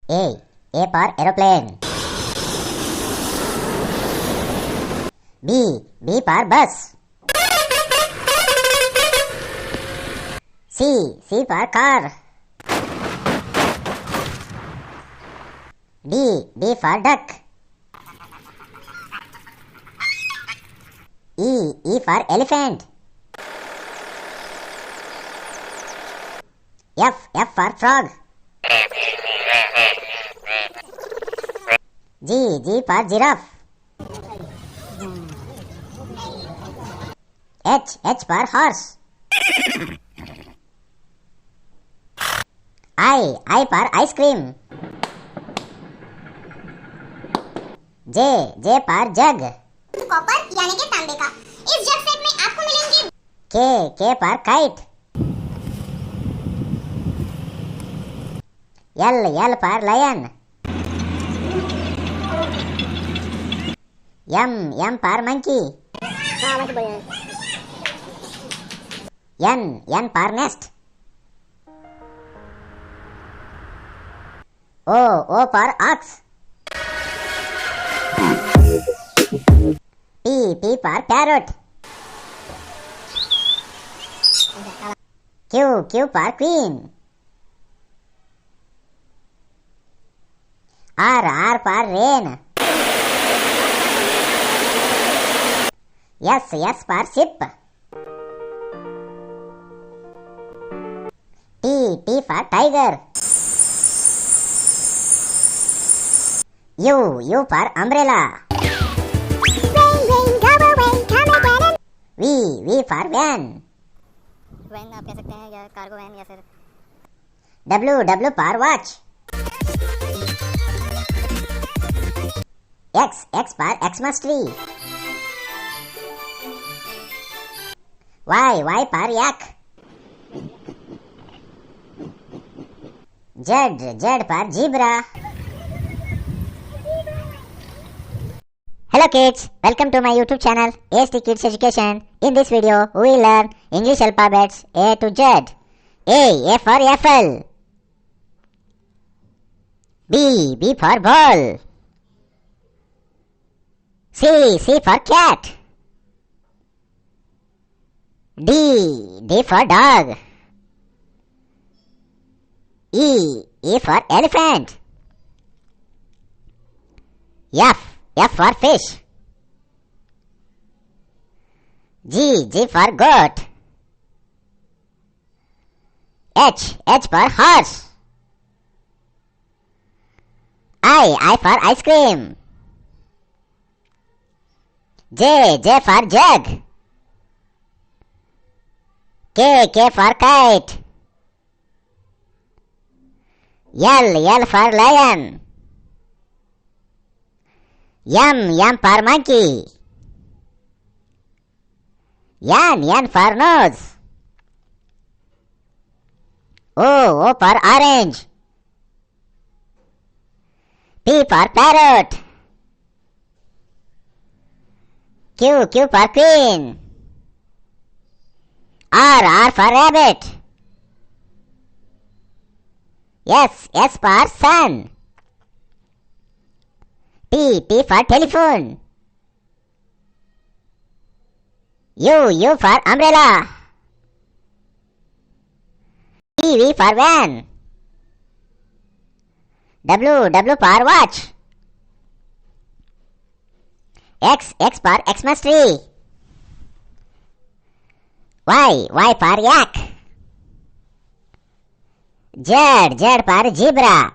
A. A for aeroplane. B. B for bus. C. C for car. D. D for duck. E. E for elephant. F. F for frog. G. G for giraffe. H. H for horse. I for ice cream. J. J for jug. Copper यानी कि तांबे का। इस जग set में आपको मिलेंगे K. K for kite. L. L for lion. M. M for monkey. N. N for nest. O. O for ox. P. P for parrot. Q. Q for queen. R. R for rain. S. S for ship. T. T for tiger. U. U for umbrella. rain go away come again V. V for van. Van आप कह सकते हैं या cargo van या फिर W. W for watch. X. X for Xmas tree. Y. Y for yak. Z. Z for zebra. Hello kids, welcome to my YouTube channel ASD Kids Education. In this video, we will learn English alphabets A to Z. A for apple. B. B for ball. C. C for cat. D. D for dog. E. E for elephant. F. F for fish. G. G for goat. H. H for horse. I for ice cream. J. J for jug. K. K for kite. L. L for lion. M for monkey. N for nose. O for orange. P for parrot. Q for queen. R for rabbit. S for sun. T for telephone. U for umbrella. V for van. W for watch. X for Xmas tree. Y for yak. Z for zebra.